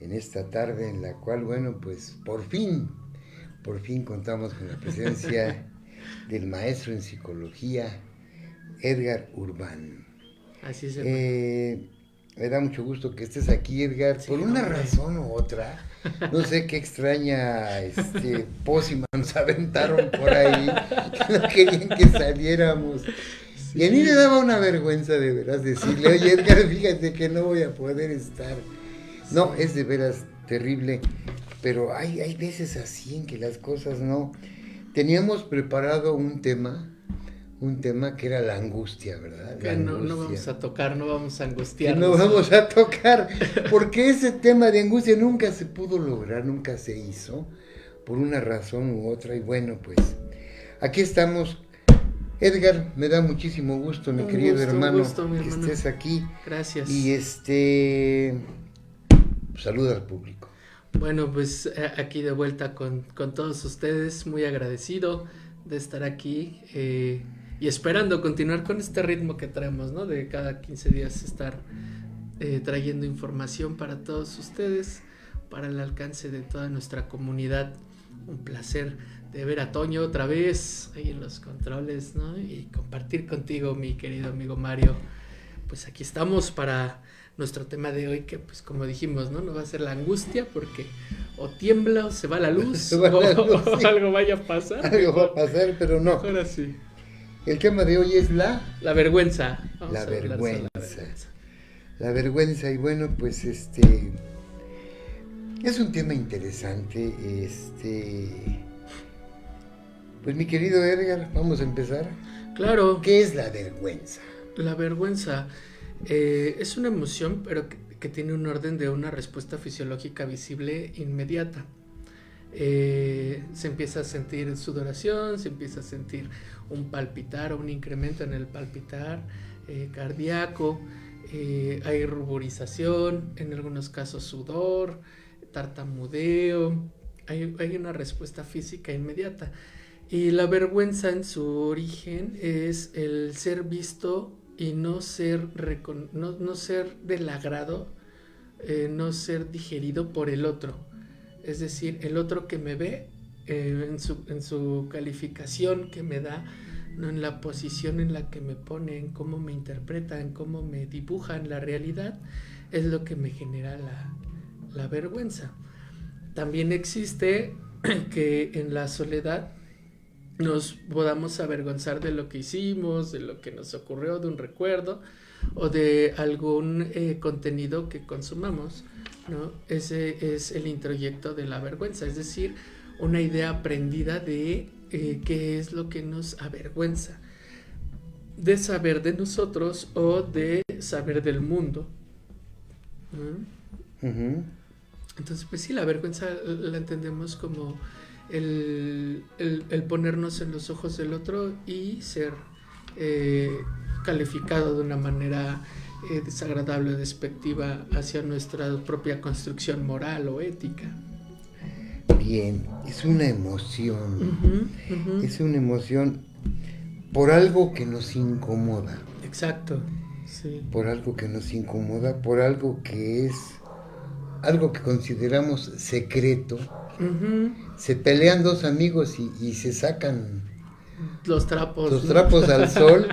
En esta tarde en la cual, bueno, pues por fin contamos con la presencia del maestro en psicología, Edgar Urbán. Así es, hermano. Me da mucho gusto que estés aquí, Edgar, Sí, por una hombre. razón u otra. No sé qué extraña pócima nos aventaron por ahí, que no querían que saliéramos. Y a mí me Sí, daba una vergüenza de veras decirle, oye Edgar, fíjate que no voy a poder estar. No, sí. es de veras terrible, pero hay veces así en que las cosas no. Teníamos preparado un tema que era la angustia, ¿verdad? La Que no angustia. vamos a tocar, no vamos a Que no angustiarnos hoy. vamos a tocar, porque ese tema de angustia nunca se pudo lograr, nunca se hizo, por una razón u otra, y bueno, pues aquí estamos. Edgar, me da muchísimo gusto, mi querido Un hermano, gusto, mi que hermano. estés aquí y Gracias. saluda al público. Bueno, pues aquí de vuelta con todos ustedes, muy agradecido de estar aquí y esperando continuar con este ritmo que traemos, ¿no? De cada 15 días estar trayendo información para todos ustedes, para el alcance de toda nuestra comunidad. Un placer de ver a Toño otra vez ahí en los controles, ¿no? Y compartir contigo, mi querido amigo Mario. Pues aquí estamos para nuestro tema de hoy, que pues como dijimos, ¿no? Va a ser la angustia porque o tiembla o se va la luz Bueno, o sí, algo vaya a pasar. algo va a pasar, pero no. Mejor así. El tema de hoy es La vergüenza. la Vamos a hablar sobre la vergüenza. vergüenza. La vergüenza, y bueno, pues es un tema interesante. Pues mi querido Edgar, vamos a empezar. Claro, ¿Qué es la vergüenza? la vergüenza es una emoción, pero que tiene un orden de una respuesta fisiológica visible inmediata. Se empieza a sentir sudoración, se empieza a sentir un palpitar o un incremento en el palpitar cardíaco, hay ruborización, en algunos casos sudor, tartamudeo, hay una respuesta física inmediata. Y la vergüenza en su origen es el ser visto y no ser del agrado, no ser digerido por el otro. Es decir, el otro que me ve en su calificación que me da, ¿no? En la posición en la que me pone, en cómo me interpreta, en cómo me dibuja en la realidad, es lo que me genera la vergüenza. También existe que en la soledad nos podamos avergonzar de lo que hicimos, de lo que nos ocurrió, de un recuerdo o de algún contenido que consumamos, ¿no? Ese es el introyecto de la vergüenza, es decir, una idea aprendida de qué es lo que nos avergüenza, de saber de nosotros o de saber del mundo, ¿no? Uh-huh. Entonces, pues sí, la vergüenza la entendemos como el ponernos en los ojos del otro y ser eh, calificado de una manera desagradable o despectiva hacia nuestra propia construcción moral o ética. Bien, es una emoción. Uh-huh, uh-huh. Es una emoción por algo que nos incomoda. Exacto, sí. Por algo que nos incomoda, por algo que es algo que consideramos secreto. Uh-huh. Se pelean dos amigos y se sacan Los trapos, los ¿no? trapos al sol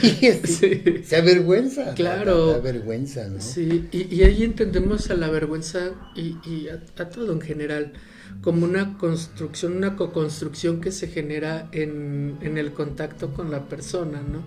y Sí, se avergüenza, da claro. vergüenza, ¿no? Sí, y ahí entendemos a la vergüenza y a todo en general como una construcción, una co-construcción que se genera en el contacto con la persona, ¿no?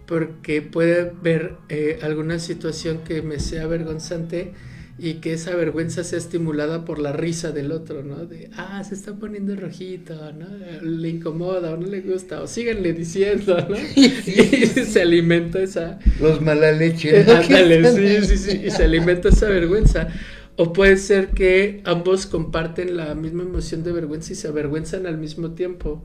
Porque puede haber alguna situación que me sea vergonzante y que esa vergüenza sea estimulada por la risa del otro, ¿no? De, se está poniendo rojito, ¿no? Le incomoda o no le gusta, o síganle diciendo, ¿no? Sí, Y sí, se sí. alimenta esa... Los mala leche, ¿no? ándale, sí, y se alimenta esa vergüenza. O puede ser que ambos comparten la misma emoción de vergüenza y se avergüenzan al mismo tiempo.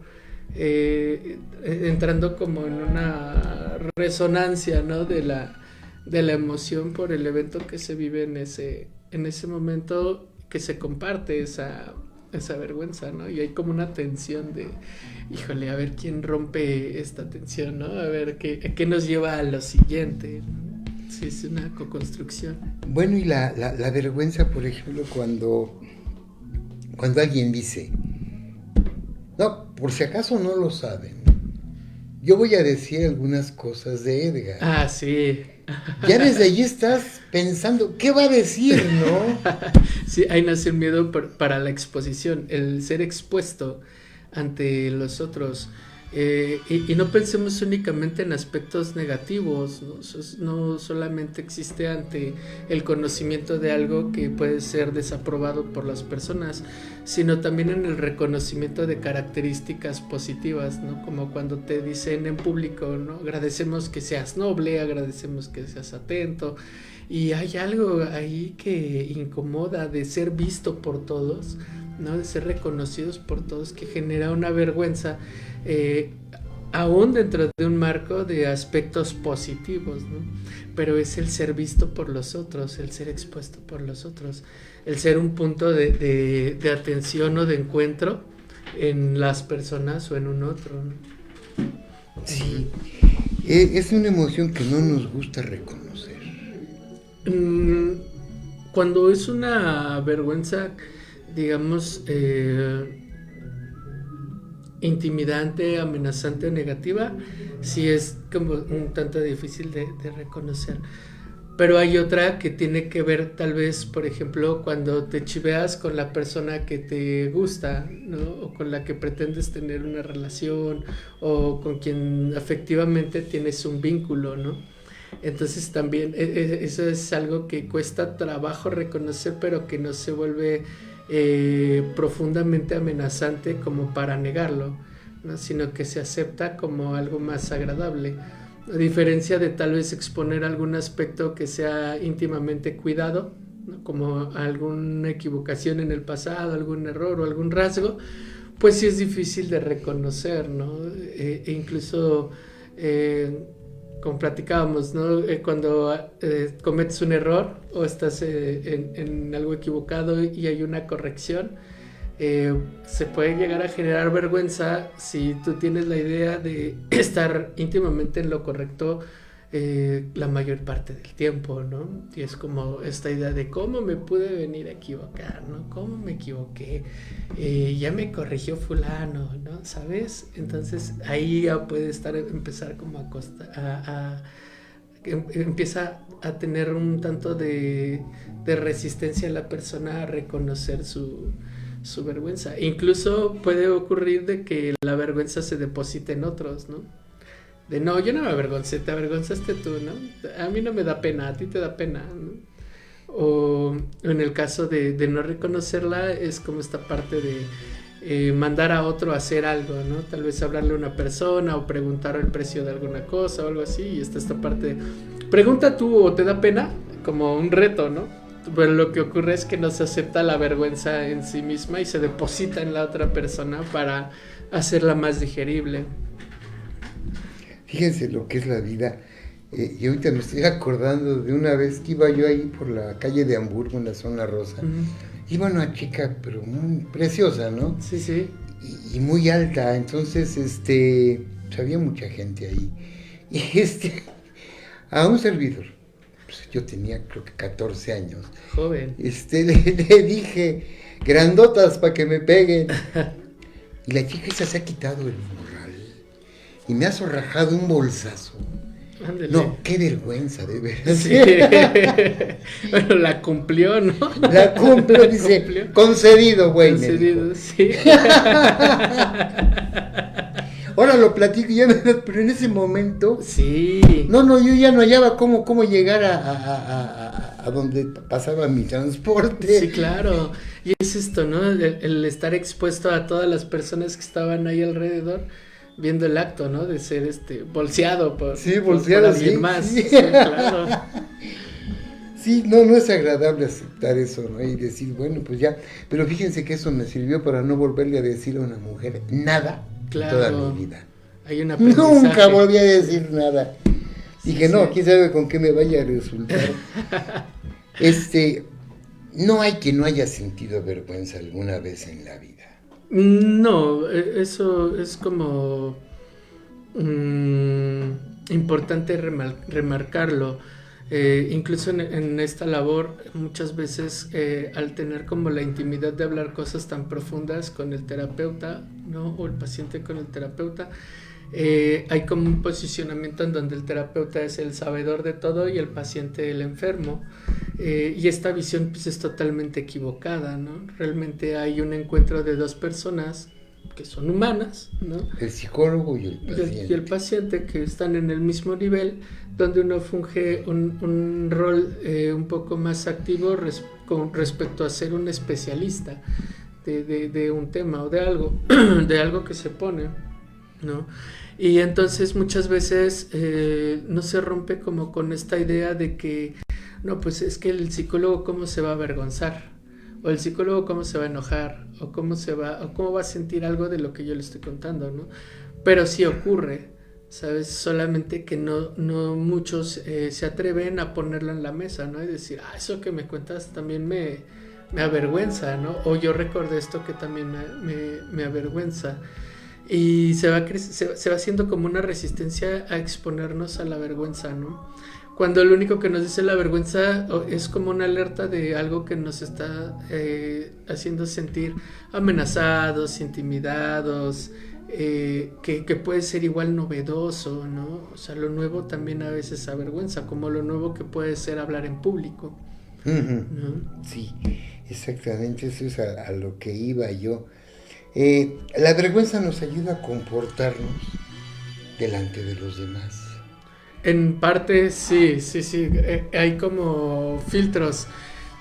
entrando como en una resonancia, ¿no? de la emoción por el evento que se vive en ese momento, que se comparte esa vergüenza, ¿no? Y hay como una tensión de, híjole, a ver quién rompe esta tensión, ¿no? A ver qué nos lleva a lo siguiente, ¿no? Sí, es una co-construcción. Bueno, y la vergüenza, por ejemplo, cuando alguien dice, no, por si acaso no lo saben, yo voy a decir algunas cosas de Edgar. Ah, sí. Ya desde allí estás pensando, ¿qué va a decir, no? Sí, ahí nace el miedo para la exposición, el ser expuesto ante los otros. Y no pensemos únicamente en aspectos negativos, ¿no? No solamente existe ante el conocimiento de algo que puede ser desaprobado por las personas, sino también en el reconocimiento de características positivas, ¿no? Como cuando te dicen en público, ¿no? Agradecemos que seas noble, agradecemos que seas atento, y hay algo ahí que incomoda de ser visto por todos, ¿no? De ser reconocidos por todos, que genera una vergüenza, aún dentro de un marco de aspectos positivos, ¿no? Pero es el ser visto por los otros, el ser expuesto por los otros, el ser un punto de atención o de encuentro en las personas o en un otro, ¿no? Sí, es una emoción que no nos gusta reconocer. Cuando es una vergüenza, digamos, intimidante, amenazante o negativa, sí es como un tanto difícil de reconocer. Pero hay otra que tiene que ver tal vez, por ejemplo, cuando te chiveas con la persona que te gusta, ¿no? O con la que pretendes tener una relación, o con quien afectivamente tienes un vínculo, ¿no? Entonces también eso es algo que cuesta trabajo reconocer, pero que no se vuelve profundamente amenazante como para negarlo, ¿no? Sino que se acepta como algo más agradable, a diferencia de tal vez exponer algún aspecto que sea íntimamente cuidado, ¿no? Como alguna equivocación en el pasado, algún error o algún rasgo, pues sí es difícil de reconocer, ¿no? Incluso como platicábamos, ¿no? Cuando cometes un error o estás en algo equivocado y hay una corrección, se puede llegar a generar vergüenza si tú tienes la idea de estar íntimamente en lo correcto la mayor parte del tiempo, ¿no? Y es como esta idea de cómo me pude venir a equivocar, ¿no? ¿Cómo me equivoqué? Ya me corrigió fulano, ¿no? ¿Sabes? Entonces ahí ya puede empezar como empieza a tener un tanto de resistencia a la persona a reconocer su vergüenza. Incluso puede ocurrir de que la vergüenza se deposite en otros, ¿no? De no, yo no me avergoncé, te avergonzaste tú, ¿no? A mí no me da pena, a ti te da pena, ¿no? O en el caso de no reconocerla, es como esta parte de mandar a otro a hacer algo, ¿no? Tal vez hablarle a una persona o preguntar el precio de alguna cosa o algo así, y está esta parte de, pregunta tú o te da pena, como un reto, ¿no? Pero lo que ocurre es que no se acepta la vergüenza en sí misma y se deposita en la otra persona para hacerla más digerible. Fíjense lo que es la vida. Y ahorita me estoy acordando de una vez que iba yo ahí por la calle de Hamburgo, en la zona rosa. Uh-huh. Iba una chica, pero muy preciosa, ¿no? Sí, sí. Y muy alta, entonces, pues había mucha gente ahí. Y a un servidor, pues yo tenía creo que 14 años. Joven. Le dije, grandotas para que me peguen. Y la chica esa se ha quitado el morral y me ha zorrajado un bolsazo. Ándale. No, qué vergüenza, de verdad. Sí. Bueno, la cumplió, ¿no? La cumplió, dice, cumplió. Concedido, güey. Concedido, sí. Ahora lo platico, pero en ese momento... Sí. No, yo ya no hallaba cómo llegar a donde pasaba mi transporte. Sí, claro. Y es esto, ¿no? El estar expuesto a todas las personas que estaban ahí alrededor, viendo el acto, ¿no? De ser bolseado por alguien más. Sí. Sí, claro. Sí, no es agradable aceptar eso, ¿no? Y decir, bueno, pues ya. Pero fíjense que eso me sirvió para no volverle a decir a una mujer nada Claro. toda mi vida. Hay un aprendizaje. Nunca volví a decir nada. Dije, Sí, no, sí. quién sabe con qué me vaya a resultar. No hay quien no haya sentido vergüenza alguna vez en la vida. No, eso es como importante remarcarlo. Incluso en esta labor, muchas veces al tener como la intimidad de hablar cosas tan profundas con el terapeuta, ¿no? O el paciente con el terapeuta, hay como un posicionamiento en donde el terapeuta es el sabedor de todo y el paciente el enfermo. Y esta visión pues, es totalmente equivocada, ¿no? Realmente hay un encuentro de dos personas que son humanas, ¿no? El psicólogo y el paciente. Y el paciente, que están en el mismo nivel, donde uno funge un rol un poco más activo con respecto a ser un especialista de un tema o de algo que se pone, ¿no? Y entonces muchas veces no se rompe como con esta idea de que no, pues es que el psicólogo cómo se va a avergonzar, o el psicólogo cómo se va a enojar, o cómo va a sentir algo de lo que yo le estoy contando, ¿no? Pero sí ocurre, ¿sabes? Solamente que no muchos se atreven a ponerlo en la mesa, ¿no? Y decir, eso que me cuentas también me avergüenza, ¿no? O yo recordé esto que también me avergüenza. Y se va haciendo como una resistencia a exponernos a la vergüenza, ¿no? Cuando lo único que nos dice la vergüenza es como una alerta de algo que nos está haciendo sentir amenazados, intimidados, que puede ser igual novedoso, ¿no? O sea, lo nuevo también a veces avergüenza, como lo nuevo que puede ser hablar en público, ¿no? Sí, exactamente, eso es a lo que iba yo. La vergüenza nos ayuda a comportarnos delante de los demás. En parte sí, hay como filtros.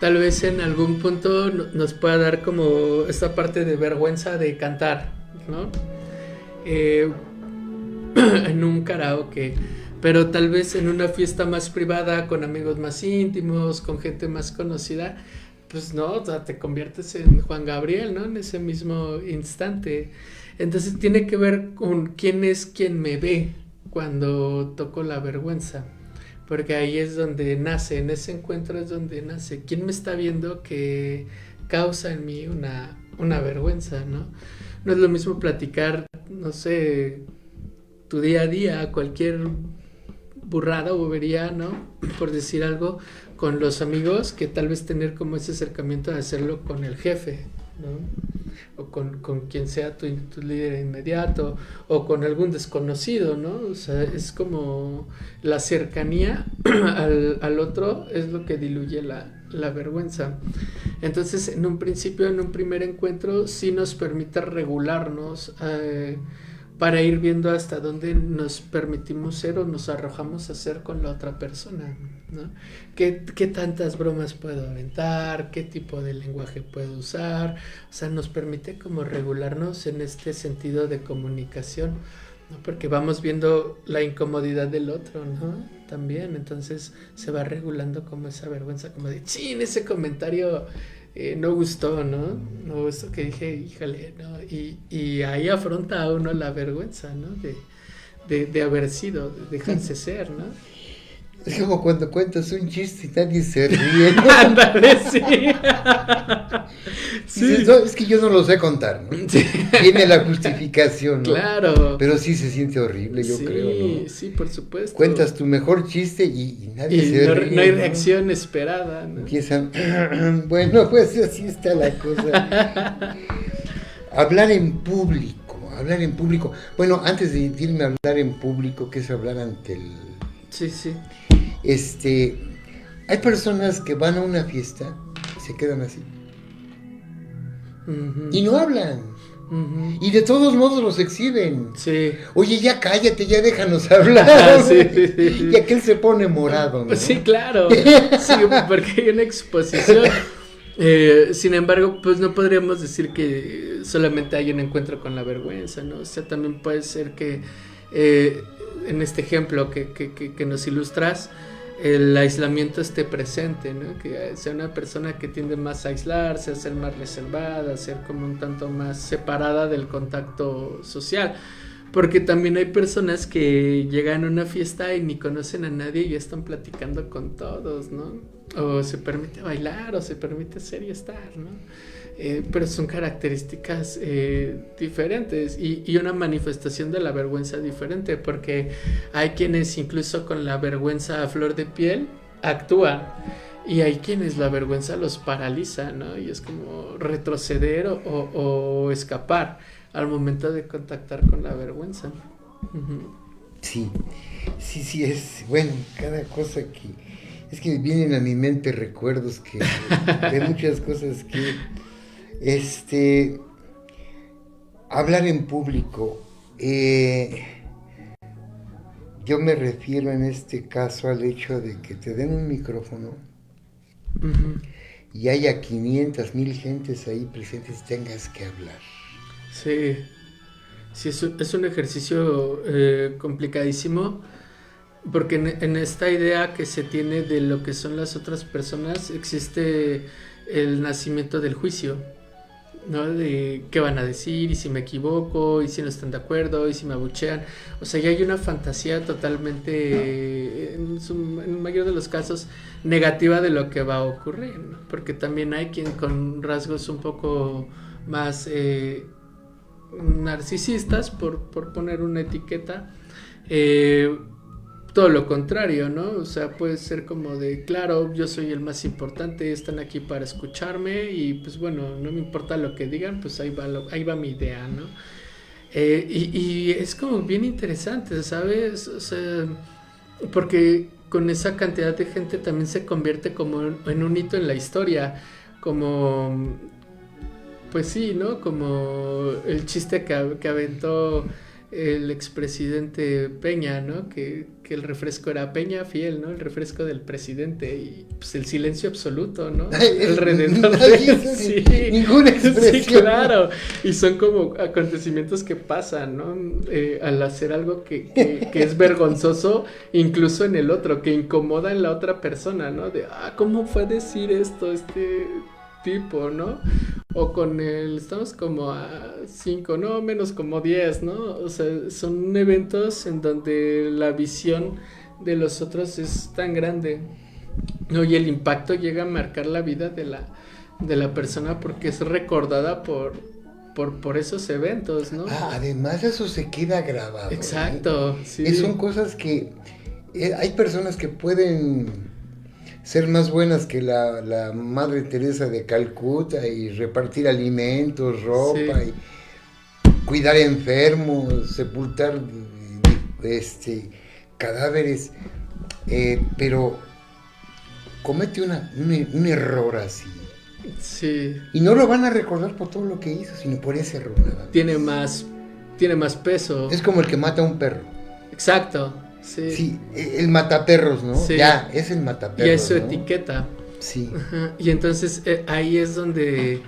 Tal vez en algún punto nos pueda dar como esta parte de vergüenza de cantar, ¿no? En un karaoke, pero tal vez en una fiesta más privada, con amigos más íntimos, con gente más conocida, pues no, o sea, te conviertes en Juan Gabriel, ¿no? En ese mismo instante. Entonces tiene que ver con quién es quien me ve cuando toco la vergüenza, porque ahí es donde nace, en ese encuentro es donde nace. ¿Quién me está viendo que causa en mí una vergüenza, ¿no? No es lo mismo platicar, no sé, tu día a día, cualquier burrada o bobería, ¿no? Por decir algo, con los amigos, que tal vez tener como ese acercamiento de hacerlo con el jefe, ¿no? O con quien sea tu líder inmediato, o con algún desconocido, ¿no? O sea, es como la cercanía al otro es lo que diluye la vergüenza. Entonces, en un principio, en un primer encuentro, sí nos permite regularnos para ir viendo hasta dónde nos permitimos ser o nos arrojamos a ser con la otra persona, ¿no? ¿Qué tantas bromas puedo aventar? ¿Qué tipo de lenguaje puedo usar? O sea, nos permite como regularnos en este sentido de comunicación, ¿no? Porque vamos viendo la incomodidad del otro, ¿no? También, entonces se va regulando como esa vergüenza, como de, ¡chin! Ese comentario no gustó, ¿no? No gustó, que dije, híjole, ¿no? Y ahí afronta a uno la vergüenza, ¿no? De haber sido, de dejarse ser, ¿no? Es como cuando cuentas un chiste y nadie se ríe. Ándale, sí. Sí. Dices, no, es que yo no lo sé contar, ¿no? Sí. Tiene la justificación, ¿no? Claro. Pero sí se siente horrible, yo creo, ¿no? Sí, por supuesto. Cuentas tu mejor chiste y nadie se ríe. No hay reacción esperada, ¿no? Empiezan, bueno, pues así está la cosa. Hablar en público. Bueno, antes de irme a hablar en público, que es hablar ante el... Sí, sí. Hay personas que van a una fiesta y se quedan así. Uh-huh. Y no hablan. Uh-huh. Y de todos modos los exhiben. Sí. Oye, ya cállate, ya déjanos hablar. Sí. Y aquel se pone morado, ¿no? Sí, claro. Sí, porque hay una exposición. Sin embargo, pues no podríamos decir que solamente hay un encuentro con la vergüenza, ¿no? O sea, también puede ser que en este ejemplo que nos ilustras, el aislamiento esté presente, ¿no? Que sea una persona que tiende más a aislarse, a ser más reservada, a ser como un tanto más separada del contacto social. Porque también hay personas que llegan a una fiesta y ni conocen a nadie y ya están platicando con todos, ¿no? O se permite bailar, o se permite ser y estar, ¿no? Pero son características diferentes y una manifestación de la vergüenza diferente, porque hay quienes incluso con la vergüenza a flor de piel actúan, y hay quienes la vergüenza los paraliza, ¿no? Y es como retroceder o escapar al momento de contactar con la vergüenza. Uh-huh. Sí, es, bueno, cada cosa que, es que vienen a mi mente recuerdos que, de muchas cosas que, hablar en público, yo me refiero en este caso al hecho de que te den un micrófono uh-huh. y haya 500, 1000 gentes ahí presentes, tengas que hablar. Sí, es un ejercicio complicadísimo, porque en esta idea que se tiene de lo que son las otras personas existe el nacimiento del juicio, ¿no? De qué van a decir, y si me equivoco, y si no están de acuerdo, y si me abuchean. O sea, ya hay una fantasía totalmente, en el mayor de los casos, negativa de lo que va a ocurrir, ¿no? Porque también hay quien con rasgos un poco más narcisistas, por poner una etiqueta, todo lo contrario, ¿no? O sea, puede ser como de, claro, yo soy el más importante, están aquí para escucharme y pues bueno, no me importa lo que digan, pues ahí va mi idea, ¿no? Y es como bien interesante, ¿sabes? O sea, porque con esa cantidad de gente también se convierte como en un hito en la historia, como, pues sí, ¿no? Como el chiste que aventó el expresidente Peña, ¿no? Que el refresco era Peña Fiel, ¿no? El refresco del presidente, y pues el silencio absoluto, ¿no? Alrededor de sí, ninguna expresión. Sí, claro. Y son como acontecimientos que pasan, ¿no? Al hacer algo que es vergonzoso, incluso en el otro, que incomoda en la otra persona, ¿no? De, ¿cómo fue decir esto tipo, ¿no? O con estamos como a 5, no, menos como 10, ¿no? O sea, son eventos en donde la visión de los otros es tan grande, ¿no? Y el impacto llega a marcar la vida de la persona, porque es recordada por esos eventos, ¿no? Además eso se queda grabado. Exacto, sí. Son cosas que hay personas que pueden ser más buenas que la Madre Teresa de Calcuta y repartir alimentos, ropa, sí, y cuidar enfermos, sepultar cadáveres, pero comete un error así. Sí. Y no lo van a recordar por todo lo que hizo, sino por ese error nada más. Tiene más peso. Es como el que mata a un perro. Exacto. Sí. Sí, el mataperros, ¿no? Sí. Ya, es el mataperros. Ya es su, ¿no?, etiqueta. Sí. Ajá. Y entonces ahí es donde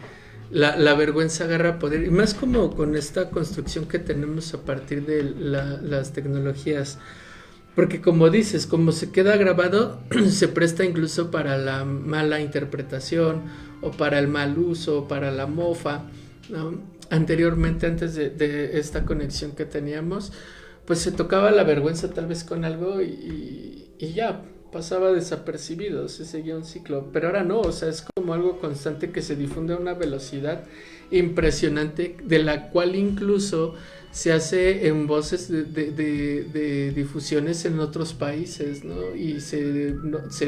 la vergüenza agarra poder. Y más como con esta construcción que tenemos a partir de las tecnologías. Porque como dices, como se queda grabado, se presta incluso para la mala interpretación, o para el mal uso, o para la mofa, ¿no? Anteriormente, antes de esta conexión que teníamos, pues se tocaba la vergüenza tal vez con algo y ya pasaba desapercibido, se seguía un ciclo, pero ahora no, o sea, es como algo constante que se difunde a una velocidad impresionante, de la cual incluso se hace en voces de difusiones en otros países, ¿no? Y se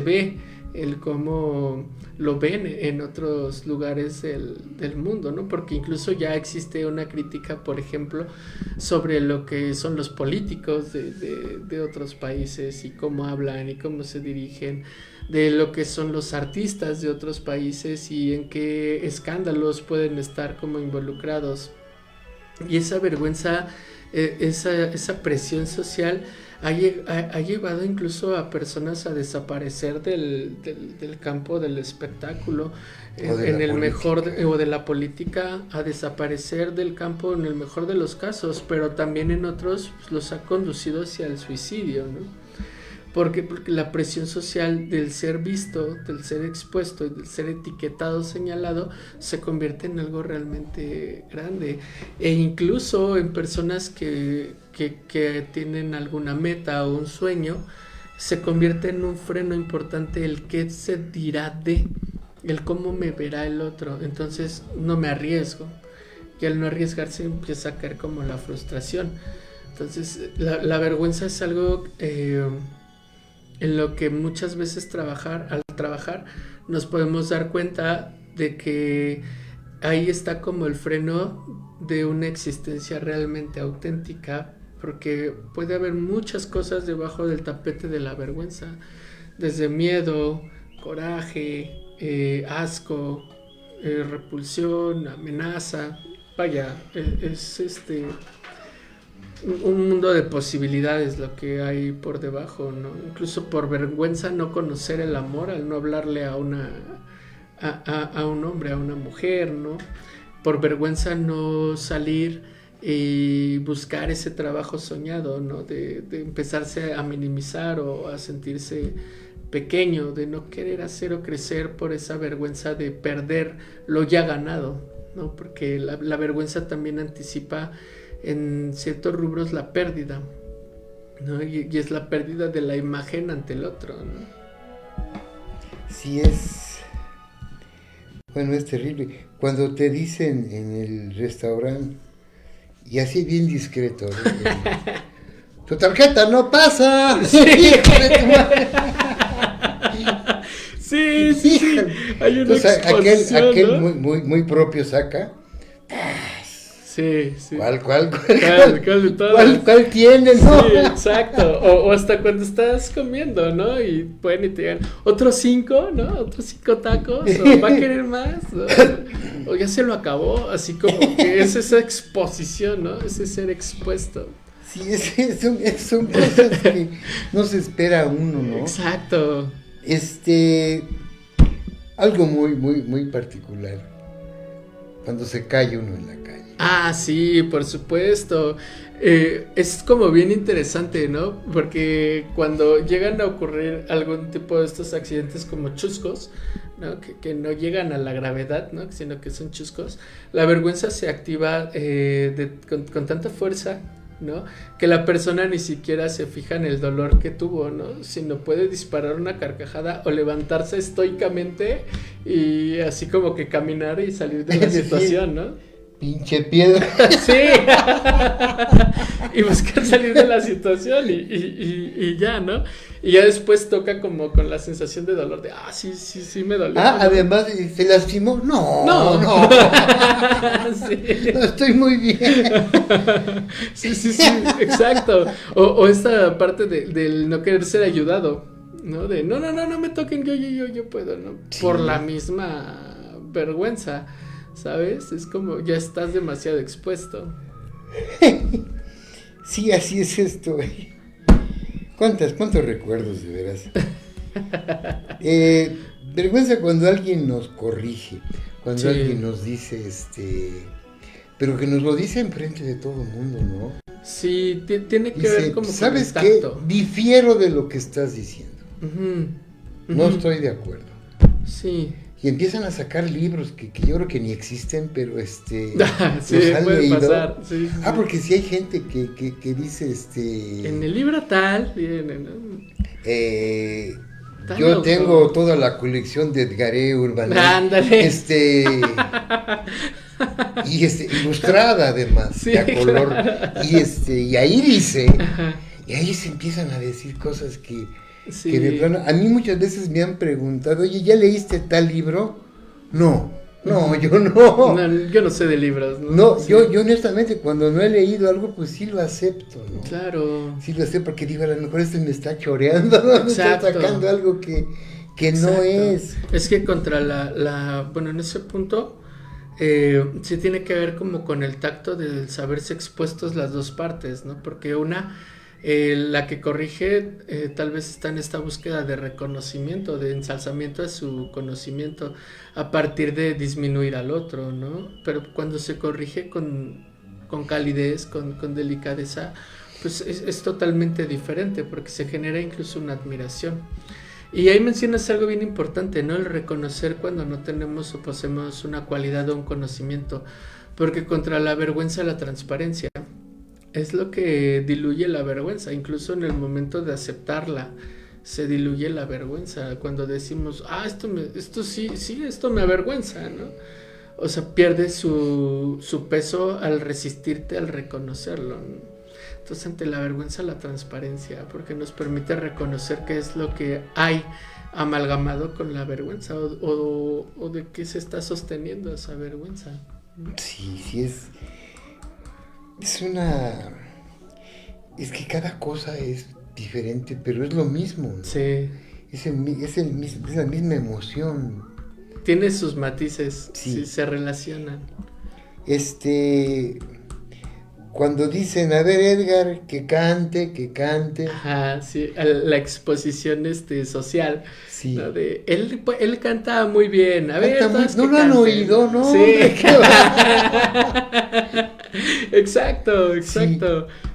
ve el cómo lo ven en otros lugares del mundo, ¿no? Porque incluso ya existe una crítica, por ejemplo, sobre lo que son los políticos de otros países y cómo hablan y cómo se dirigen, de lo que son los artistas de otros países y en qué escándalos pueden estar como involucrados. Y esa vergüenza, esa presión social ha llevado incluso a personas a desaparecer del campo del espectáculo, en el mejor, o de la política, a desaparecer del campo en el mejor de los casos, pero también en otros pues, los ha conducido hacia el suicidio, ¿no? Porque la presión social del ser visto, del ser expuesto, del ser etiquetado, señalado, se convierte en algo realmente grande. E incluso en personas que tienen alguna meta o un sueño, se convierte en un freno importante el qué se dirá de, el cómo me verá el otro. Entonces no me arriesgo. Y al no arriesgarse empieza a caer como la frustración. Entonces la vergüenza es algo en lo que muchas veces al trabajar nos podemos dar cuenta de que ahí está como el freno de una existencia realmente auténtica, porque puede haber muchas cosas debajo del tapete de la vergüenza, desde miedo, coraje, asco, repulsión, amenaza. Vaya, es un mundo de posibilidades lo que hay por debajo, ¿no? Incluso por vergüenza no conocer el amor, al no hablarle a un hombre, a una mujer, ¿no? Por vergüenza no salir y buscar ese trabajo soñado, ¿no? De empezarse a minimizar o a sentirse pequeño, de no querer hacer o crecer por esa vergüenza de perder lo ya ganado, ¿no? Porque la vergüenza también anticipa en ciertos rubros la pérdida, ¿no? Y es la pérdida de la imagen ante el otro, ¿no? Sí, bueno, es terrible. Cuando te dicen en el restaurante, y así bien discreto, ¿no? Tu tarjeta no pasa. Sí. Sí. Hay una exposición, aquel ¿no? muy propio saca. Sí. ¿Cuál tiene, no? Sí, exacto. O hasta cuando estás comiendo, ¿no? Y pueden y te digan, ¿otros 5, no? ¿Otros 5 tacos? ¿O va a querer más? ¿No? O ya se lo acabó. Así como que es esa exposición, ¿no? Ese ser expuesto. Sí, son cosas que no se espera uno, ¿no? Exacto. Algo muy particular. Cuando se cae uno en la calle. Ah, sí, por supuesto. Es como bien interesante, ¿no? Porque cuando llegan a ocurrir algún tipo de estos accidentes como chuscos, ¿no? Que no llegan a la gravedad, ¿no? Sino que son chuscos, la vergüenza se activa con tanta fuerza, ¿no? Que la persona ni siquiera se fija en el dolor que tuvo, ¿no? Sino puede disparar una carcajada o levantarse estoicamente y así como que caminar y salir de la situación, ¿no? Pinche piedra. Sí. Y buscar salir de la situación y ya, ¿no? Y ya después toca como con la sensación de dolor de, sí me dolió. ¿no? Además, ¿se lastimó? No. Sí. No, estoy muy bien. Sí, exacto. O esta parte del no querer ser ayudado, ¿no? De, no me toquen, yo puedo, ¿no? Sí. Por la misma vergüenza, ¿sabes? Es como, ya estás demasiado expuesto. Sí, así es esto. ¿Cuántos recuerdos, de veras? Vergüenza cuando alguien nos corrige, cuando alguien nos dice, pero que nos lo dice enfrente de todo el mundo, ¿no? Sí, tiene que dice, ver como ¿sabes qué? Difiero de lo que estás diciendo. No estoy de acuerdo. Sí. Y empiezan a sacar libros que yo creo que ni existen, pero sí, los han puede leído. Pasar. Sí. Porque sí hay gente que dice en el libro tal viene, ¿no? Yo tengo toda la colección de Edgaré Urban. Ándale. Y ilustrada además, sí, a color. Claro. Y ahí dice, y ahí se empiezan a decir cosas que de plano, a mí muchas veces me han preguntado, oye, ¿ya leíste tal libro? No, yo no. Yo no sé de libros, ¿no? No, sí. yo honestamente cuando no he leído algo, pues sí lo acepto, ¿no? Claro. Sí lo acepto porque digo, a lo mejor me está choreando, ¿no? Me está sacando algo que no es. Es que contra bueno, en ese punto sí tiene que ver como con el tacto del saberse expuestos las dos partes, ¿no? Porque la que corrige tal vez está en esta búsqueda de reconocimiento, de ensalzamiento de su conocimiento a partir de disminuir al otro, ¿no? Pero cuando se corrige con calidez, con delicadeza, pues es totalmente diferente porque se genera incluso una admiración. Y ahí mencionas algo bien importante, ¿no? El reconocer cuando no tenemos o poseemos una cualidad o un conocimiento, porque contra la vergüenza la transparencia es lo que diluye la vergüenza, incluso en el momento de aceptarla se diluye la vergüenza cuando decimos, esto me avergüenza, ¿no? O sea, pierde su peso al resistirte al reconocerlo, ¿no? Entonces, ante la vergüenza, la transparencia, porque nos permite reconocer qué es lo que hay amalgamado con la vergüenza o de qué se está sosteniendo esa vergüenza. Sí, es que cada cosa es diferente, pero es lo mismo, ¿no? Sí. Es la misma emoción. Tiene sus matices, sí, se relacionan. Cuando dicen, a ver, Edgar, que cante. Ajá, sí, la exposición social. Sí. ¿No? Él canta muy bien. A ver, no lo han oído, ¿no? Sí. Exacto.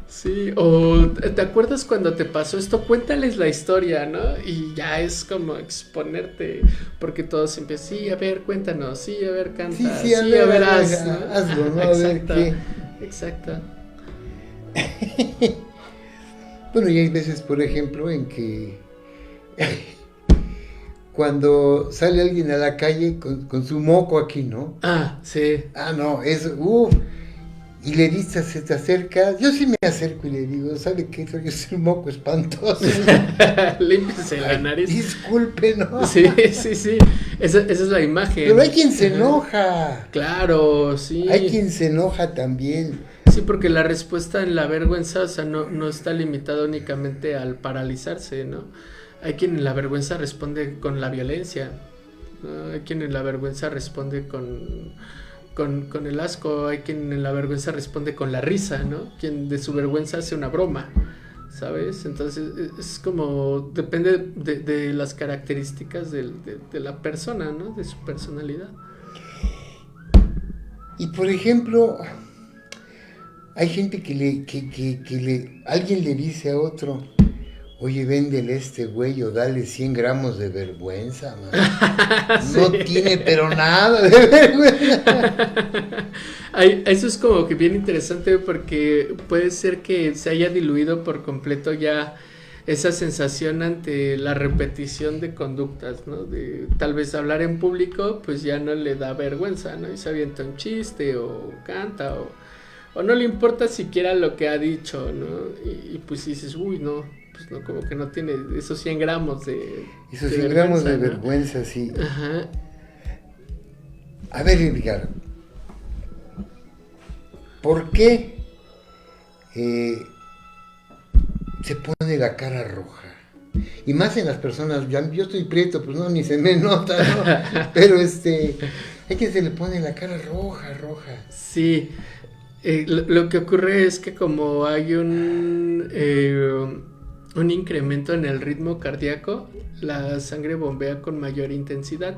Sí, o ¿te acuerdas cuando te pasó esto? Cuéntales la historia, ¿no? Y ya es como exponerte, porque todos empiezan, sí, a ver, cuéntanos, sí, a ver, canta, sí, a ver, hazlo, ¿no? A ver qué. Exacto. Bueno, y hay veces, por ejemplo, en que cuando sale alguien a la calle con su moco aquí, ¿no? Sí. No, es, y le dices, se te acerca, yo sí me acerco y le digo, ¿sabe qué? Es un moco espantoso. Límpiese la nariz. Disculpe, ¿no? Sí. Esa es la imagen. Pero hay quien se enoja. Claro, sí. Hay quien se enoja también. Sí, porque la respuesta en la vergüenza, o sea, no está limitada únicamente al paralizarse, ¿no? Hay quien en la vergüenza responde con la violencia, ¿no? Hay quien en la vergüenza responde con el asco, hay quien en la vergüenza responde con la risa, ¿no? Quien de su vergüenza hace una broma, ¿sabes? Entonces es como, depende de las características de la persona, ¿no? De su personalidad. Y por ejemplo, hay gente que alguien le dice a otro, oye, véndele a este güey o dale 100 gramos de vergüenza, man. Sí. No tiene pero nada de vergüenza. Eso es como que bien interesante porque puede ser que se haya diluido por completo ya esa sensación ante la repetición de conductas, ¿no? De tal vez hablar en público, pues ya no le da vergüenza, ¿no? Y se avienta un chiste o canta o no le importa siquiera lo que ha dicho, ¿no? Y pues dices, uy, no, pues no, como que no tiene esos 100 gramos de esos 100 gramos de vergüenza, sí. Ajá. A ver, Edgar, ¿por qué se pone la cara roja? Y más en las personas, yo estoy prieto, pues no, ni se me nota, ¿no? Pero hay que se le pone la cara roja. Sí, lo que ocurre es que como hay un incremento en el ritmo cardíaco, la sangre bombea con mayor intensidad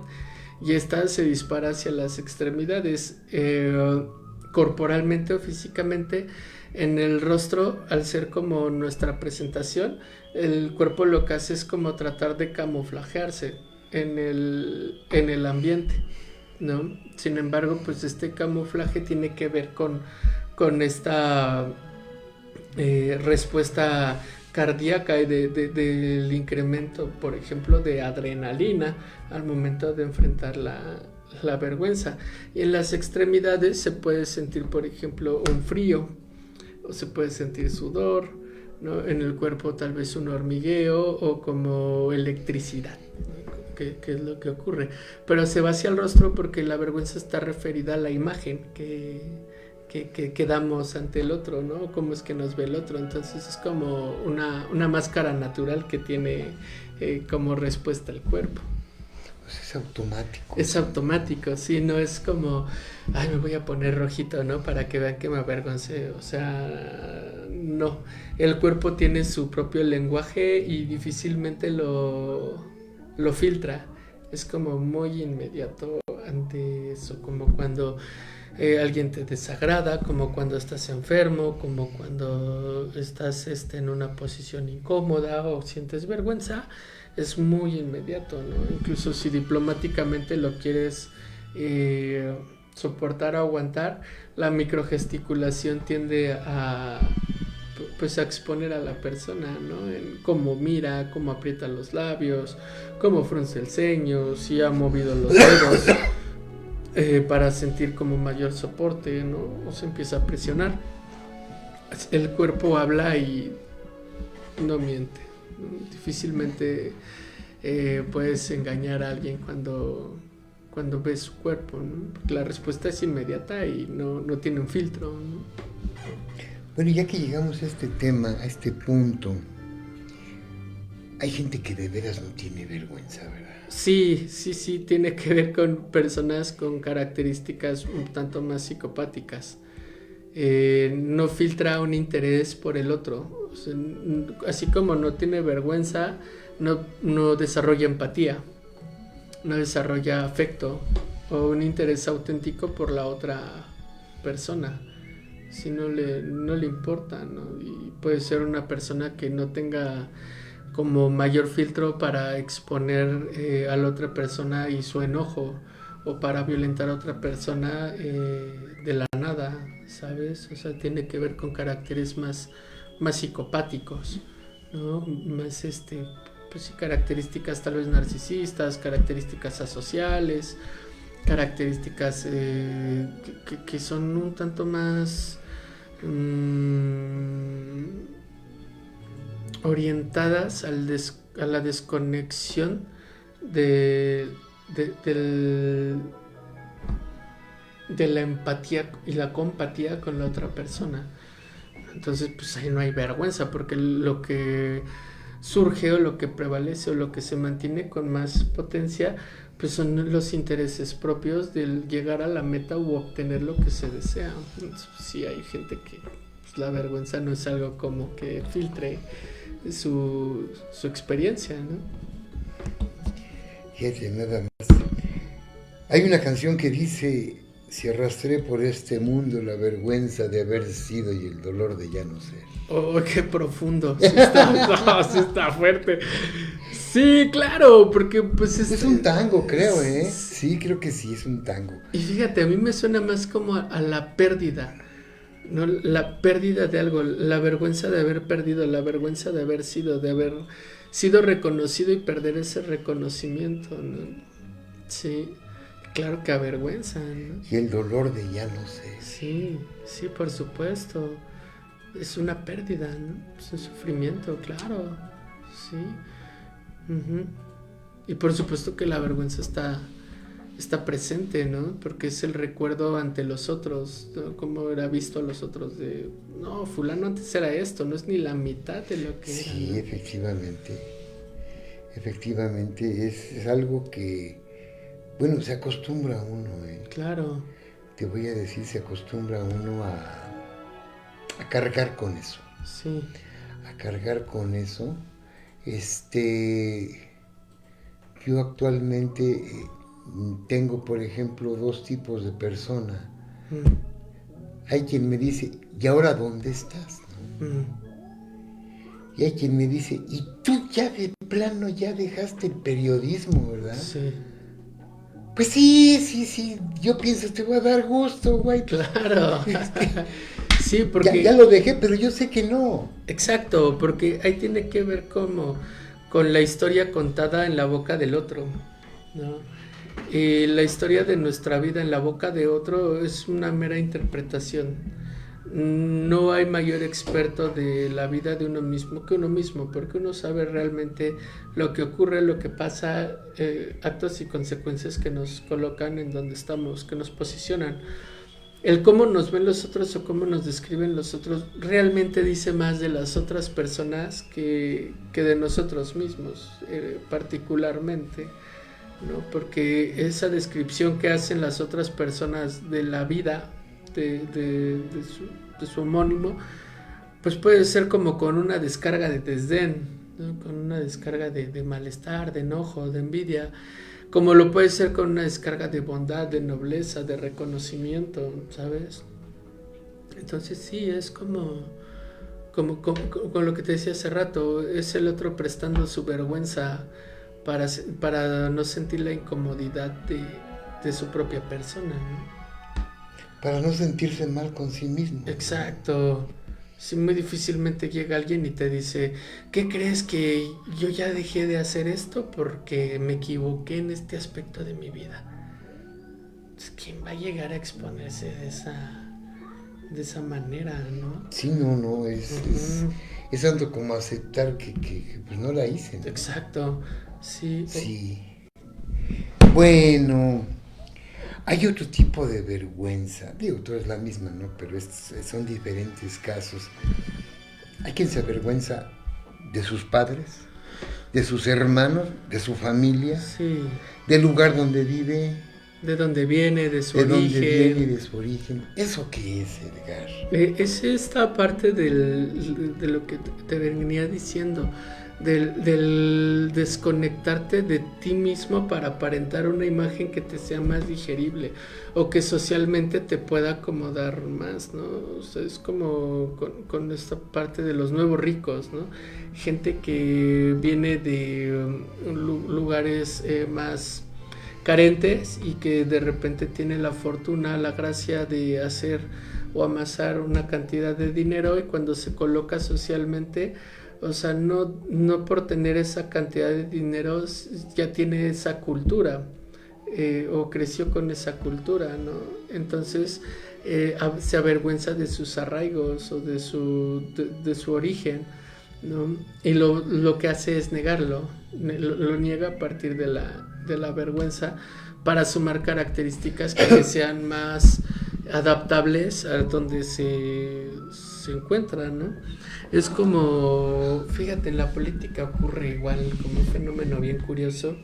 y esta se dispara hacia las extremidades, corporalmente o físicamente. En el rostro, al ser como nuestra presentación, el cuerpo lo que hace es como tratar de camuflajearse en el ambiente, ¿no? Sin embargo, pues este camuflaje tiene que ver con esta respuesta cardíaca y del incremento, por ejemplo, de adrenalina al momento de enfrentar la vergüenza. Y en las extremidades se puede sentir, por ejemplo, un frío, o se puede sentir sudor, ¿no? En el cuerpo tal vez un hormigueo o como electricidad, ¿no? Que es lo que ocurre. Pero se va hacia el rostro porque la vergüenza está referida a la imagen que damos ante el otro, ¿no? Cómo es que nos ve el otro. Entonces es como una máscara natural que tiene como respuesta el cuerpo. Pues es automático. Es automático, sí, no es como, me voy a poner rojito, ¿no? Para que vean que me avergoncé. O sea, no. El cuerpo tiene su propio lenguaje y difícilmente lo filtra. Es como muy inmediato ante eso, como cuando alguien te desagrada, como cuando estás enfermo, como cuando estás en una posición incómoda o sientes vergüenza, es muy inmediato, ¿no? Incluso si diplomáticamente lo quieres soportar o aguantar, la microgesticulación tiende a pues a exponer a la persona, ¿no? En cómo mira, cómo aprieta los labios, cómo frunce el ceño, si ha movido los dedos para sentir como mayor soporte, ¿no? O se empieza a presionar. El cuerpo habla y no miente, ¿no? Difícilmente puedes engañar a alguien cuando ves su cuerpo, ¿no? Porque la respuesta es inmediata y no tiene un filtro, ¿no? Bueno, ya que llegamos a este tema, a este punto, hay gente que de veras no tiene vergüenza, ¿verdad? Sí, tiene que ver con personas con características un tanto más psicopáticas. No filtra un interés por el otro. O sea, así como no tiene vergüenza, no desarrolla empatía, no desarrolla afecto o un interés auténtico por la otra persona. Si no le importa, ¿no? Y puede ser una persona que no tenga como mayor filtro para exponer a la otra persona y su enojo, o para violentar a otra persona de la nada, ¿sabes? O sea, tiene que ver con caracteres más psicopáticos, ¿no? Más pues sí, características tal vez narcisistas, características asociales, características que son un tanto más orientadas a la desconexión de la empatía y la compatía con la otra persona. Entonces pues ahí no hay vergüenza, porque lo que surge o lo que prevalece o lo que se mantiene con más potencia pues son los intereses propios del llegar a la meta u obtener lo que se desea. Entonces, sí hay gente que pues, la vergüenza no es algo como que filtre su experiencia, ¿no? Fíjate, nada más. Hay una canción que dice: si arrastré por este mundo la vergüenza de haber sido y el dolor de ya no ser. Oh, qué profundo. Sí está, sí está fuerte. Sí, claro, porque pues es un tango, creo, ¿eh? Sí, creo que sí, es un tango. Y fíjate, a mí me suena más como a la pérdida, ¿no? La pérdida de algo, la vergüenza de haber perdido, la vergüenza de haber sido reconocido y perder ese reconocimiento, ¿no? Sí, claro que avergüenza, ¿no? Y el dolor de ya no sé. Sí, por supuesto. Es una pérdida, ¿no? Es un sufrimiento, claro. Sí. Uh-huh. Y por supuesto que la vergüenza está presente, ¿no? Porque es el recuerdo ante los otros, ¿no? Como era visto a los otros de, no, fulano antes era esto, no es ni la mitad de lo que era. Sí, ¿no? Efectivamente es algo que, bueno, se acostumbra uno, ¿eh? Claro. Te voy a decir, se acostumbra uno a cargar con eso. Sí. A cargar con eso. Yo actualmente tengo, por ejemplo, dos tipos de persona. Hay quien me dice, ¿y ahora dónde estás? ¿No? Y hay quien me dice, ¿y tú ya de plano ya dejaste el periodismo, verdad? Sí. Pues sí, yo pienso, te voy a dar gusto, güey. Claro. Sí, porque ya lo dejé, pero yo sé que no. Exacto, porque ahí tiene que ver como con la historia contada en la boca del otro, ¿no? Y la historia de nuestra vida en la boca de otro es una mera interpretación. No hay mayor experto de la vida de uno mismo que uno mismo, porque uno sabe realmente lo que ocurre, lo que pasa, actos y consecuencias que nos colocan en donde estamos, que nos posicionan. El cómo nos ven los otros o cómo nos describen los otros realmente dice más de las otras personas que de nosotros mismos, particularmente, ¿no? Porque esa descripción que hacen las otras personas de la vida de su homónimo, pues puede ser como con una descarga de desdén, ¿no? Con una descarga de malestar, de enojo, de envidia, como lo puede ser con una descarga de bondad, de nobleza, de reconocimiento, ¿sabes? Entonces sí, es como con lo que te decía hace rato, es el otro prestando su vergüenza para no sentir la incomodidad de su propia persona, ¿no? Para no sentirse mal con sí mismo. Exacto. Sí, muy difícilmente llega alguien y te dice, ¿qué crees que yo ya dejé de hacer esto porque me equivoqué en este aspecto de mi vida? Pues, ¿quién va a llegar a exponerse de esa manera, no? Sí, no, es tanto como aceptar que pues no la hice, ¿no? Exacto, sí. Sí. Bueno, hay otro tipo de vergüenza. Digo, toda es la misma, ¿no? Pero son diferentes casos. Hay quien se avergüenza de sus padres, de sus hermanos, de su familia, Sí. del lugar donde vive, De dónde viene, de su de origen. dónde viene, de su origen. ¿Eso qué es, Edgar? Es esta parte de lo que te venía diciendo, del desconectarte de ti mismo para aparentar una imagen que te sea más digerible o que socialmente te pueda acomodar más, ¿no? O sea, es como con esta parte de los nuevos ricos, ¿no? Gente que viene de lugares más carentes y que de repente tiene la fortuna, la gracia de hacer o amasar una cantidad de dinero, y cuando se coloca socialmente, o sea, no por tener esa cantidad de dinero ya tiene esa cultura, o creció con esa cultura, ¿no? Entonces se avergüenza de sus arraigos o de su origen, ¿no? Y lo que hace es negarlo, lo niega a partir de la vergüenza para sumar características que sean más adaptables a donde se encuentran, ¿no? Es como, fíjate, en la política ocurre igual, como un fenómeno bien curioso,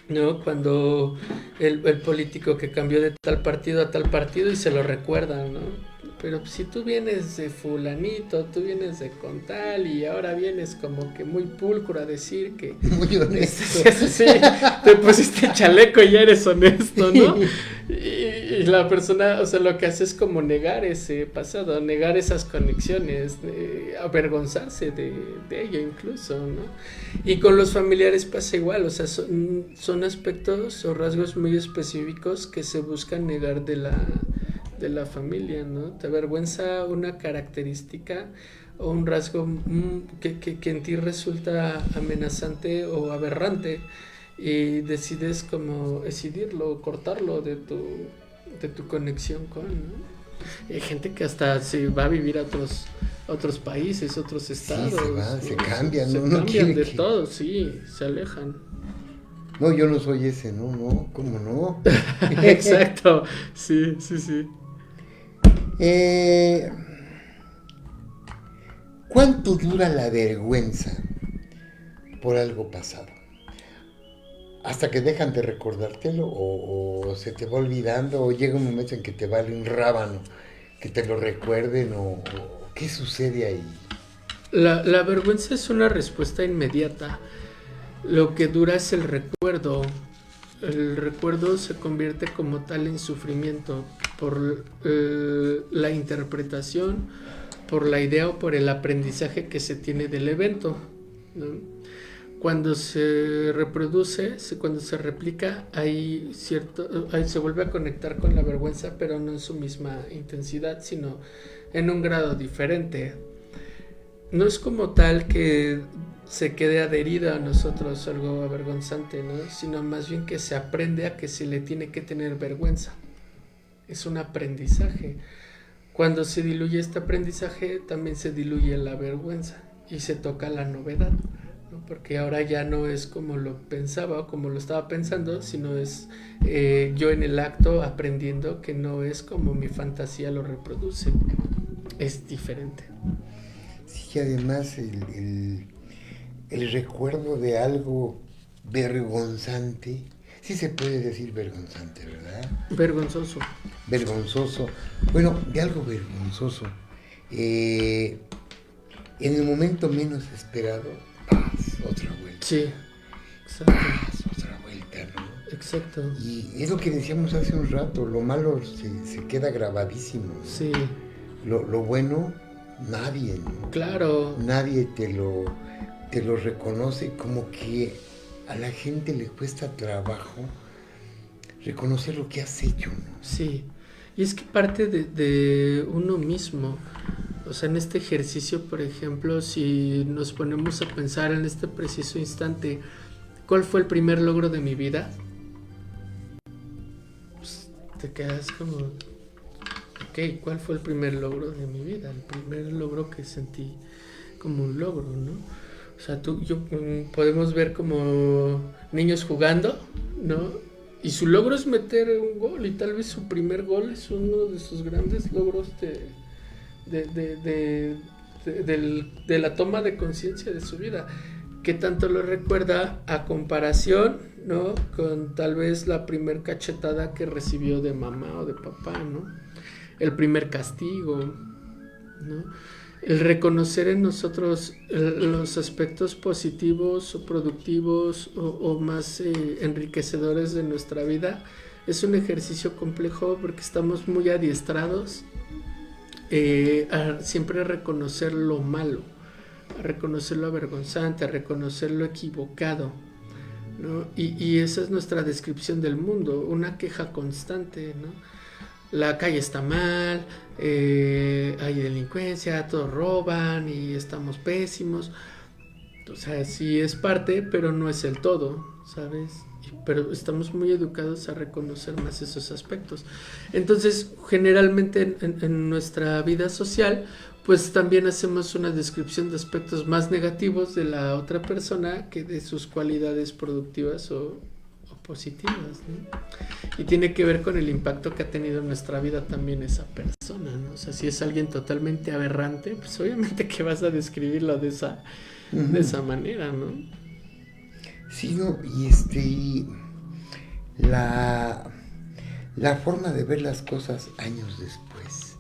¿no? Cuando el político que cambió de tal partido a tal partido y se lo recuerdan, ¿no? Pero si tú vienes de fulanito, tú vienes de contal y ahora vienes como que muy pulcro a decir que... Muy honesto. Sí, te pusiste chaleco y ya eres honesto, ¿no? Y la persona, o sea, lo que hace es como negar ese pasado, negar esas conexiones, avergonzarse de ello incluso, ¿no? Y con los familiares pasa igual, o sea, son aspectos o rasgos muy específicos que se buscan negar de la familia, ¿no? Te avergüenza una característica o un rasgo que en ti resulta amenazante o aberrante y decides como decidirlo, cortarlo de tu conexión con, ¿no? Hay gente que hasta se va a vivir a otros países, otros estados. Sí, se cambian, ¿no? Se cambian de todo, sí, se alejan. No, yo no soy ese, no, ¿cómo no? Exacto, sí. ¿Cuánto dura la vergüenza por algo pasado? ¿Hasta que dejan de recordártelo o se te va olvidando o llega un momento en que te vale un rábano que te lo recuerden o qué sucede ahí? La vergüenza es una respuesta inmediata. Lo que dura es el recuerdo. El recuerdo se convierte como tal en sufrimiento por la interpretación, por la idea o por el aprendizaje que se tiene del evento, ¿no? Cuando se reproduce, cuando se replica, ahí se vuelve a conectar con la vergüenza, pero no en su misma intensidad, sino en un grado diferente. No es como tal que se quede adherida a nosotros algo avergonzante, ¿no? Sino más bien que se aprende a que se le tiene que tener vergüenza. Es un aprendizaje. Cuando se diluye este aprendizaje, también se diluye la vergüenza y se toca la novedad, ¿no? Porque ahora ya no es como lo pensaba o como lo estaba pensando, sino es yo en el acto aprendiendo que no es como mi fantasía lo reproduce. Es diferente. Sí, además el recuerdo de algo vergonzante, sí se puede decir vergonzante, ¿verdad? Vergonzoso. Vergonzoso. Bueno, de algo vergonzoso. En el momento menos esperado, otra vuelta. Sí, exacto. Otra vuelta, ¿no? exacto. Y es lo que decíamos hace un rato, lo malo se queda grabadísimo. Sí, Lo bueno, nadie, ¿no? claro. Nadie te lo reconoce, como que a la gente le cuesta trabajo reconocer lo que has hecho, ¿no? Sí, y es que parte de uno mismo. O sea, en este ejercicio, por ejemplo, si nos ponemos a pensar en este preciso instante, ¿cuál fue el primer logro de mi vida? Pues, te quedas como, ok, ¿cuál fue el primer logro de mi vida? El primer logro que sentí como un logro, ¿no? O sea, podemos ver como niños jugando, ¿no? Y su logro es meter un gol, y tal vez su primer gol es uno de sus grandes logros de la toma de conciencia de su vida. ¿Qué tanto lo recuerda a comparación, ¿no? Con tal vez la primer cachetada que recibió de mamá o de papá, ¿no? El primer castigo, ¿no? El reconocer en nosotros los aspectos positivos o productivos o más enriquecedores de nuestra vida es un ejercicio complejo porque estamos muy adiestrados a siempre reconocer lo malo, a reconocer lo avergonzante, a reconocer lo equivocado, ¿no? Y esa es nuestra descripción del mundo, una queja constante, ¿no? La calle está mal, hay delincuencia, todos roban y estamos pésimos. O sea, sí es parte, pero no es el todo, ¿sabes? Pero estamos muy educados a reconocer más esos aspectos. Entonces, generalmente en nuestra vida social, pues también hacemos una descripción de aspectos más negativos de la otra persona que de sus cualidades productivas o positivas, ¿no? Y tiene que ver con el impacto que ha tenido en nuestra vida también esa persona, ¿no? O sea, si es alguien totalmente aberrante, pues obviamente que vas a describirlo de esa manera, ¿no? Sí, no, la forma de ver las cosas años después,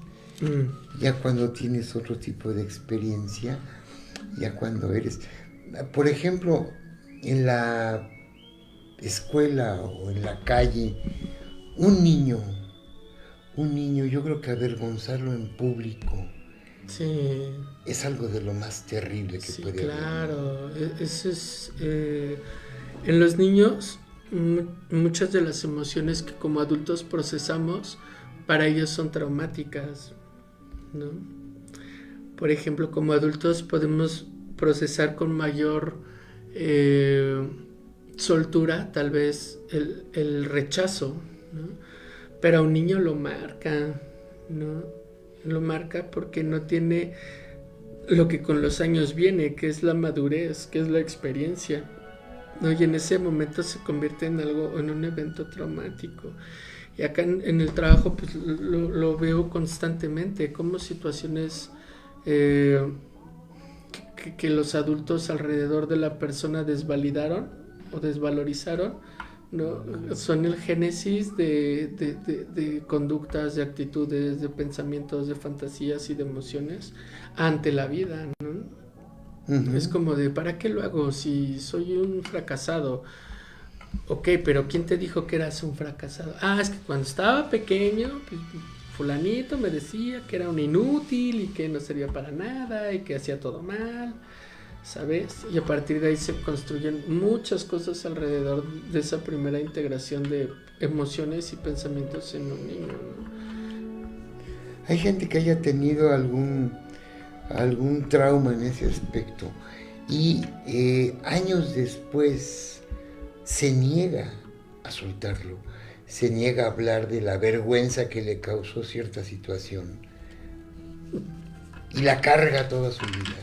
ya cuando tienes otro tipo de experiencia, ya cuando eres, por ejemplo, en la escuela o en la calle, un niño, yo creo que avergonzarlo en público Sí, es algo de lo más terrible que sí, puede haber. claro. Eso es, en los niños, muchas de las emociones que como adultos procesamos, para ellos son traumáticas, ¿no? Por ejemplo, como adultos podemos procesar con mayor soltura, tal vez, el rechazo, ¿no? Pero a un niño lo marca, ¿no? Lo marca porque no tiene lo que con los años viene, que es la madurez, que es la experiencia, ¿no? Y en ese momento se convierte en algo, en un evento traumático. Y acá en el trabajo pues lo veo constantemente, como situaciones que los adultos alrededor de la persona desvalidaron o desvalorizaron, ¿no? Son el génesis de conductas, de actitudes, de pensamientos, de fantasías y de emociones ante la vida, ¿no? Uh-huh. Es como de, ¿para qué lo hago si soy un fracasado? Ok, pero ¿quién te dijo que eras un fracasado? Ah, es que cuando estaba pequeño, pues, fulanito me decía que era un inútil y que no servía para nada y que hacía todo mal, ¿sabes? Y a partir de ahí se construyen muchas cosas alrededor de esa primera integración de emociones y pensamientos en un niño, ¿no? Hay gente que haya tenido algún trauma en ese aspecto y años después se niega a soltarlo, se niega a hablar de la vergüenza que le causó cierta situación y la carga toda su vida.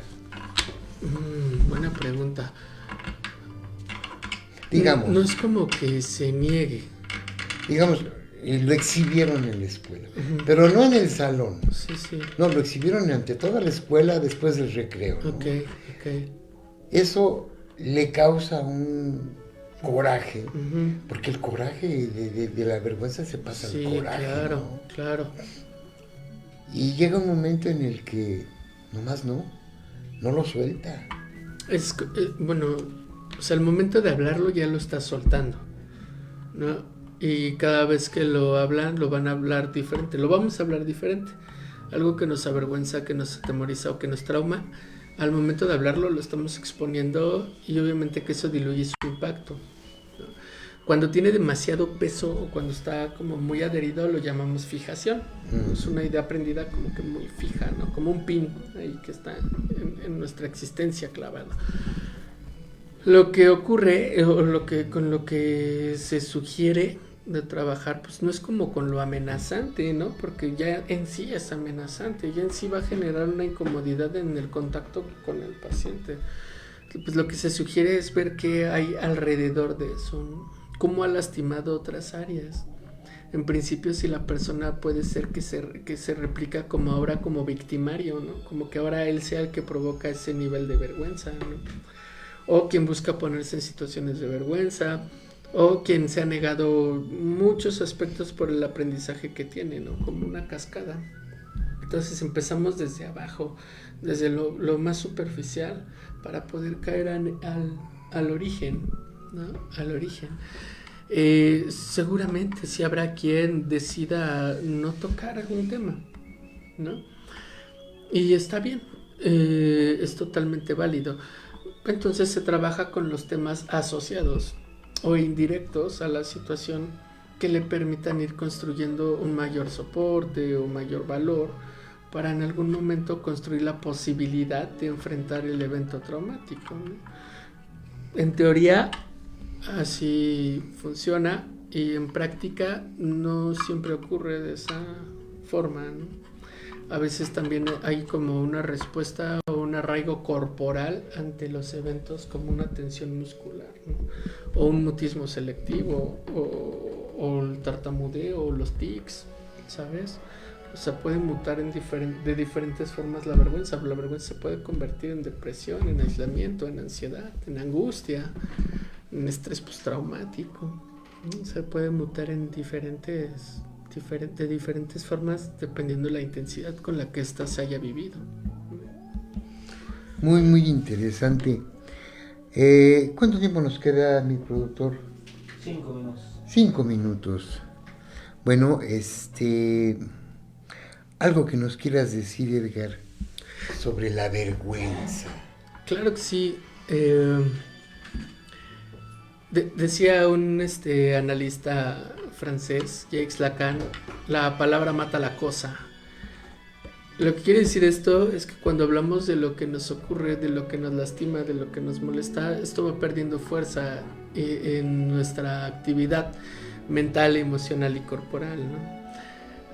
Buena pregunta. Digamos, no es como que se niegue. Digamos, lo exhibieron en la escuela, pero no en el salón. Sí, sí. No, lo exhibieron ante toda la escuela después del recreo, ¿no? Ok. Eso le causa un coraje, porque el coraje de la vergüenza se pasa al coraje. Claro, ¿no? Claro. Y llega un momento en el que nomás no lo suelta. Bueno, o sea, el momento de hablarlo ya lo estás soltando, ¿no? Y cada vez que lo hablan, lo van a hablar diferente, lo vamos a hablar diferente. Algo que nos avergüenza, que nos atemoriza o que nos trauma, al momento de hablarlo lo estamos exponiendo y obviamente que eso diluye su impacto, ¿no? Cuando tiene demasiado peso o cuando está como muy adherido lo llamamos fijación. Es una idea aprendida como que muy fija, ¿no? Como un pin ahí que está en nuestra existencia clavado. Lo que ocurre o con lo que se sugiere de trabajar, pues no es como con lo amenazante, ¿no? Porque ya en sí es amenazante, ya en sí va a generar una incomodidad en el contacto con el paciente. Pues lo que se sugiere es ver qué hay alrededor de eso, ¿no? Cómo ha lastimado otras áreas. En principio, si la persona puede ser que se replica como ahora como victimario, ¿no? Como que ahora él sea el que provoca ese nivel de vergüenza, ¿no? O quien busca ponerse en situaciones de vergüenza, o quien se ha negado muchos aspectos por el aprendizaje que tiene, ¿no? Como una cascada. Entonces empezamos desde abajo, desde lo más superficial, para poder caer al origen, ¿no? Al origen. Seguramente sí habrá quien decida no tocar algún tema, ¿no? Y está bien, es totalmente válido. Entonces se trabaja con los temas asociados o indirectos a la situación que le permitan ir construyendo un mayor soporte o mayor valor para en algún momento construir la posibilidad de enfrentar el evento traumático, ¿no? En teoría así funciona y en práctica no siempre ocurre de esa forma, ¿no? A veces también hay como una respuesta o un arraigo corporal ante los eventos, como una tensión muscular, ¿no? O un mutismo selectivo o el tartamudeo o los tics, ¿sabes? O sea, puede mutar de diferentes formas la vergüenza. La vergüenza se puede convertir en depresión, en aislamiento, en ansiedad, en angustia, en estrés postraumático, ¿no? Se puede mutar en diferentes formas dependiendo de la intensidad con la que ésta se haya vivido. Muy, muy interesante. ¿Cuánto tiempo nos queda, mi productor? 5 minutos. 5 minutos. Bueno, algo que nos quieras decir, Edgar, sobre la vergüenza. Claro que sí. Decía un analista francés, Jacques Lacan, la palabra mata la cosa. Lo que quiere decir esto es que cuando hablamos de lo que nos ocurre, de lo que nos lastima, de lo que nos molesta, esto va perdiendo fuerza en nuestra actividad mental, emocional y corporal, ¿no?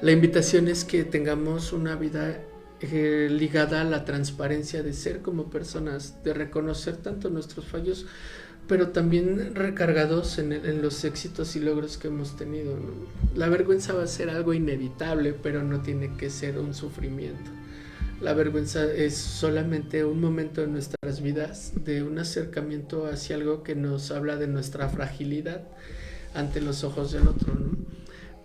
La invitación es que tengamos una vida ligada a la transparencia de ser como personas, de reconocer tanto nuestros fallos, pero también recargados en los éxitos y logros que hemos tenido, ¿no? La vergüenza va a ser algo inevitable, pero no tiene que ser un sufrimiento. La vergüenza es solamente un momento en nuestras vidas de un acercamiento hacia algo que nos habla de nuestra fragilidad ante los ojos del otro, ¿no?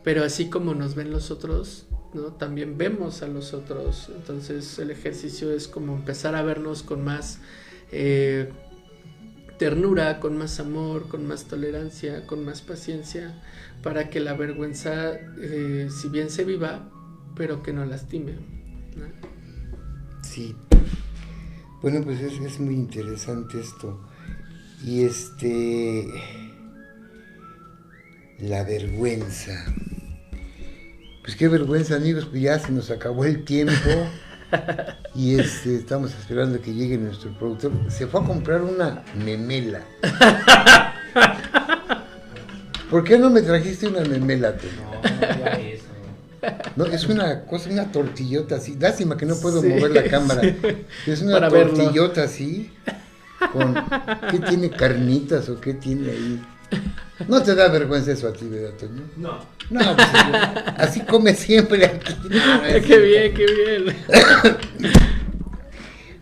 Pero así como nos ven los otros, ¿no? También vemos a los otros. Entonces el ejercicio es como empezar a vernos con más ternura, con más amor, con más tolerancia, con más paciencia, para que la vergüenza, si bien se viva, pero que no lastime, ¿no? Sí. Bueno, pues es muy interesante esto. Y la vergüenza. Pues qué vergüenza, amigos, pues ya se nos acabó el tiempo. Y estamos esperando que llegue nuestro productor. Se fue a comprar una memela. ¿Por qué no me trajiste una memela, tú? No, ya eso. No, es una cosa, una tortillota así. Lástima que no puedo Sí, mover la cámara. Es una para tortillota así. ¿Qué tiene, carnitas o qué tiene ahí? ¿No te da vergüenza eso a ti, verdad, Toño? No. No, pues así come siempre aquí. Qué bien, qué bien.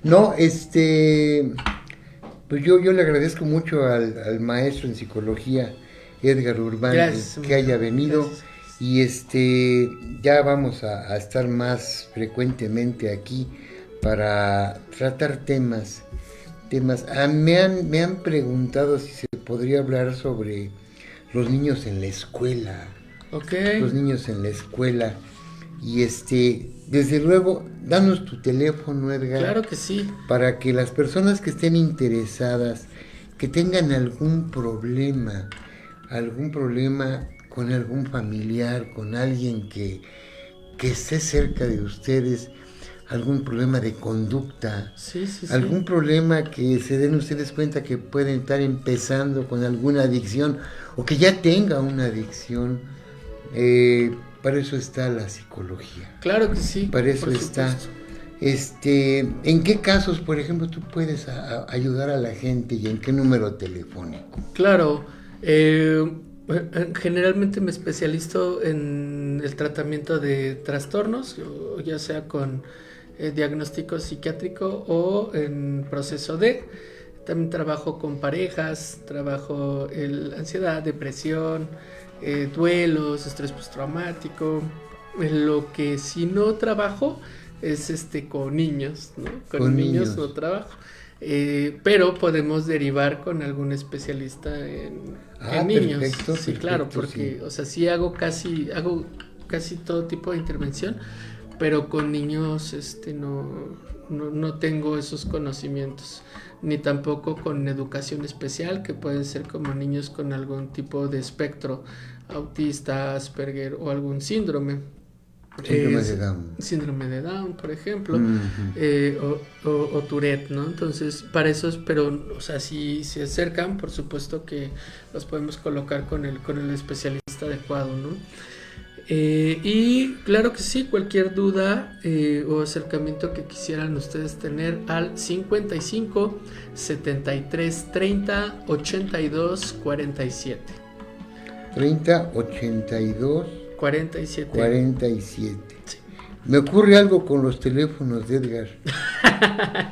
No, pues yo le agradezco mucho al maestro en psicología, Edgar Urbán, Gracias, que haya venido. gracias. Y ya vamos a estar más frecuentemente aquí para tratar temas. Me han preguntado si se podría hablar sobre los niños en la escuela. Ok. Los niños en la escuela. Y desde luego, danos tu teléfono, Edgar. Claro que sí. Para que las personas que estén interesadas, que tengan algún problema con algún familiar, con alguien que esté cerca de ustedes, algún problema de conducta, Sí. algún problema que se den ustedes cuenta que pueden estar empezando con alguna adicción o que ya tenga una adicción, para eso está la psicología. Claro que sí. Para eso por está. supuesto. ¿En qué casos, por ejemplo, tú puedes ayudar a la gente y en qué número telefónico? Claro, generalmente me especializo en el tratamiento de trastornos, ya sea con diagnóstico psiquiátrico o en proceso de. También trabajo con parejas, trabajo ansiedad, depresión, duelos, estrés postraumático. Lo que sí no trabajo es con niños, ¿no? Con niños no trabajo. Pero podemos derivar con algún especialista en niños. Perfecto, Sí, claro, porque, sí. o sea, sí hago casi todo tipo de intervención, pero con niños no tengo esos conocimientos, ni tampoco con educación especial, que pueden ser como niños con algún tipo de espectro, autista, Asperger o algún síndrome. Síndrome de Down, por ejemplo, o Tourette, ¿no? Entonces, para esos, pero, o sea, si se acercan, por supuesto que los podemos colocar con el especialista adecuado, ¿no? Y claro que sí, cualquier duda o acercamiento que quisieran ustedes tener al 55 73 30 82 47. 30 82 47. Sí. Me ocurre algo con los teléfonos de Edgar.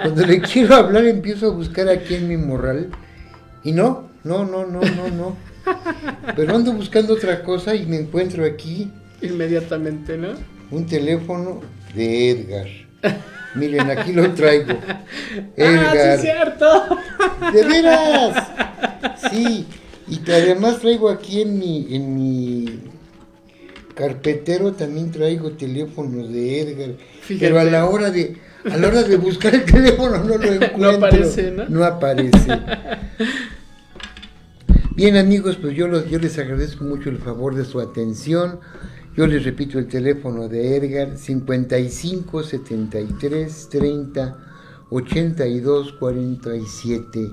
Cuando le quiero hablar empiezo a buscar aquí en mi morral y no. Pero ando buscando otra cosa y me encuentro aquí inmediatamente, ¿no? un teléfono de Edgar. Miren, aquí lo traigo. Edgar. ¡Ah, sí es cierto! ¡De veras! Sí, y además traigo aquí en mi carpetero también traigo teléfonos de Edgar. Fíjate. Pero a la hora de buscar el teléfono no lo encuentro. No aparece, ¿no? No aparece. Bien, amigos, pues yo les agradezco mucho el favor de su atención. Yo les repito el teléfono de Edgar, 55 73 30 82 47.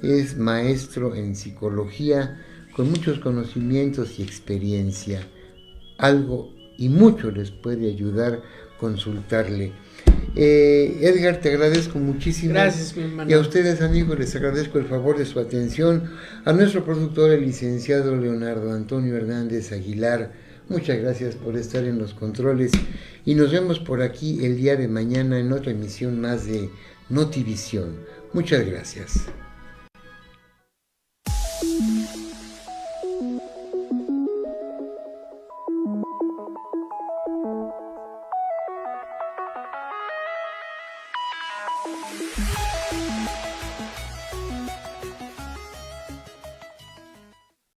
Es maestro en psicología, con muchos conocimientos y experiencia. Algo y mucho les puede ayudar consultarle. Edgar, te agradezco muchísimo. Gracias, mi hermano. Y a ustedes, amigos, les agradezco el favor de su atención. A nuestro productor, el licenciado Leonardo Antonio Hernández Aguilar, muchas gracias por estar en los controles. Y nos vemos por aquí el día de mañana en otra emisión más de Notivisión. Muchas gracias.